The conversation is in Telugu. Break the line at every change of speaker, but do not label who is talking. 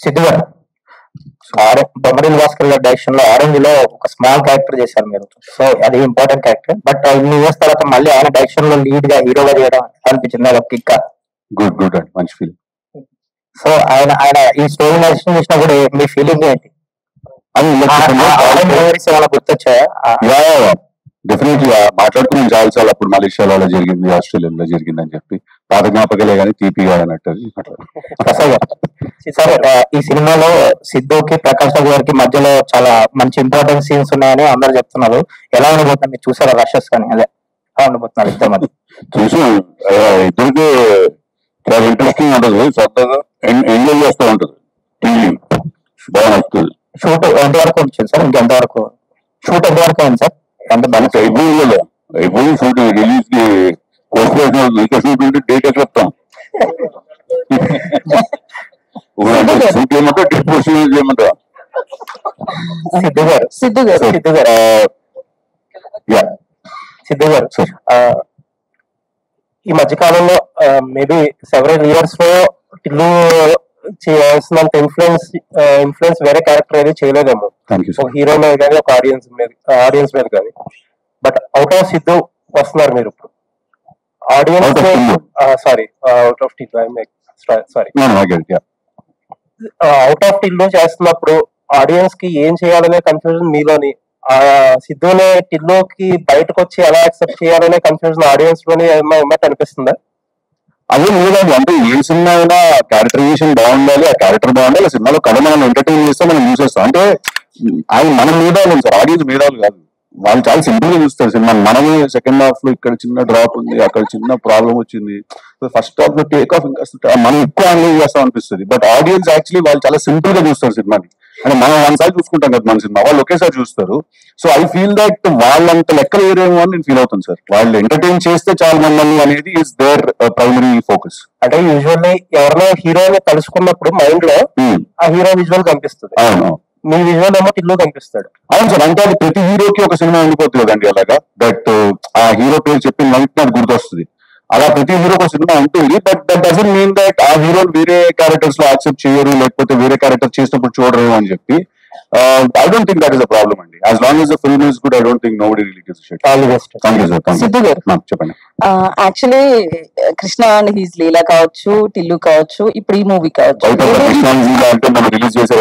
సిద్ధు గారు, బొమ్మరిల్ భాస్కర్ గారి డైరెక్షన్ లో ఆరెంజ్ లో ఒక స్మాల్ క్యారెక్టర్ చేశారు మీరు. సో అది ఇంపార్టెంట్ క్యారెక్టర్. బట్ ఇన్ని ఇయర్స్ తర్వాత మళ్ళీ ఆయన డైరెక్షన్ లో లీడ్ గా హీరోగా చేయడం అనిపించింది ఒక కిక్.
గుడ్ గుడ్ అండి, మంచి ఫీల్.
సో ఆయన ఆయన ఈ స్టోరీ డైరెక్షన్ చేసినప్పుడు మీ ఫీలింగ్ ఏంటి?
అది
ఏమైనా గుర్తొచ్చాయా?
డెఫినెట్లీ మాట్లాడుకున్నాం చాలాసార్లు. అప్పుడు మలేషియాలో జరిగింది, ఆస్ట్రేలియాలో జరిగింది అని చెప్పి పాత జ్ఞాపకాలే కానీ తీపిగా అన్నట్టు.
సార్, ఈ సినిమాలో సిద్ధుకి ప్రకాష్ రాజ్ గారికి మధ్యలో చాలా మంచి ఇంపార్టెంట్ సీన్స్ ఉన్నాయని అందరు చెప్తున్నారు. ఎలా ఉండబోతున్నారు? మీరు చూసారా రషెస్ కానీ? అదే ఎలా ఉండబోతున్నారు ఇద్దరు మధ్య?
చూసి ఇద్దరికి చాలా ఇంట్రెస్టింగ్ ఉంటుంది, సరదాగా ఎంజాయ్ చేస్తూ ఉంటుంది. బాగా నచ్చుతుంది.
షూట్ ఎంతవరకు వచ్చింది సార్? ఇంకెంతవరకు షూట్ ఎంతవరకు అయింది సార్? ఎంత బాగా
అయిపోయింది షూట్. రిలీజ్ కి ఇంకా షూట్ ఉంటే డేట్ చెప్తాం. షూట్ ఏమంటా డేట్ పోస్ట్ ఏమంటా.
సిద్ధు గారు, ఈ మధ్య కాలంలో మేబీ సెవెరల్ ఇయర్స్ లో టిల్లు చేయాల్సినంత ఇన్ఫ్లుయెన్స్ వేరే క్యారెక్టర్ అనేది చేయలేదేమో, ఒక హీరో మీద కానీ ఒక ఆడియన్స్ మీద కానీ. బట్ అవుట్ ఆఫ్ సిద్ధు వస్తున్నారు మీరు ఇప్పుడు. ఆడియన్స్ అవుట్ ఆఫ్ టిల్లు చేస్తున్నప్పుడు ఆడియన్స్ కి ఏం చేయాలనే కన్ఫ్యూజన్ మీలోని, సిద్ధునే టిల్లుకి బయటకు వచ్చి ఎలా యాక్సెప్ట్ చేయాలనే కన్ఫ్యూజన్ ఆడియన్స్ లోనే ఏమన్నా ఉన్నట్టు అనిపిస్తుందా?
అదే లేదండి, అంటే ఏ సినిమా అయినా క్యారెక్టరైజేషన్ బాగుండాలి, ఆ క్యారెక్టర్ బాగుండాలి, ఆ సినిమాలో కథ మనం ఎంటర్టైన్ చేస్తే మనం చూసేస్తాం. అంటే ఆయన మన మీద సార్, ఆడియన్స్ మీద కాదు. వాళ్ళు చాలా సింపుల్ గా చూస్తారు సినిమా. మనమే సెకండ్ హాఫ్ లో ఇక్కడ చిన్న డ్రాప్ ఉంది, అక్కడ చిన్న ప్రాబ్లం వచ్చింది, ఫస్ట్ హాఫ్ లో టేక్ ఆఫ్ ఇంకా మనం ఎక్కువ అనలైజ్ చేస్తాం అనిపిస్తుంది. బట్ ఆడియన్స్ యాక్చువల్లీ వాళ్ళు చాలా సింపుల్ గా చూస్తారు సినిమాని. అంటే మనం వన్సారి చూసుకుంటాం కదా మన సినిమా, వాళ్ళు ఒకేసారి చూస్తారు. సో ఐ ఫీల్ దట్ వాళ్ళంత లెక్కలు వేరేమో అని నేను ఫీల్ అవుతాను సార్. వాళ్ళు ఎంటర్టైన్ చేస్తే చాలా మమ్మల్ని అనేది ఈస్ దేర్ ప్రైమరీ ఫోకస్.
అంటే యూజువల్లీ ఎవరినో హీరోని తలుచుకున్నప్పుడు మైండ్ లో ఆ హీరో విజువల్ కనిపిస్తుంది.
అవును,
మీ విజువల్ ఏమో టిల్లు కనిపిస్తాడు.
అవును సార్, అంటే అది ప్రతి హీరోకి ఒక సినిమా ఉండిపోతుంది కదండి అలాగా. బట్ ఆ హీరో పేరు చెప్పిన వెంటనే అది గుర్తొస్తుంది. అలా ప్రతి హీరోకి ఒక సినిమా ఉంటుంది. But that doesn't mean that ఆ హీరో వేరే క్యారెక్టర్స్ లో యాక్సెప్ట్ చేయరు, లేకపోతే వేరే క్యారెక్టర్ చేసినప్పుడు చూడరు అని చెప్పి. I don't think that is a problem అండి. As long as the film is good, I don't think nobody really gives a shit.
All the best.
Thank you sir.
Siddhu గారు,
చెప్పండి.
యాక్చువల్లీ కృష్ణ అండ్ హీస్ లీలా కావచ్చు, టిల్లు కావచ్చు, ఇప్పుడు ఈ మూవీ కావచ్చు,
కృష్ణ అంటే మనం రిలీజ్ చేసే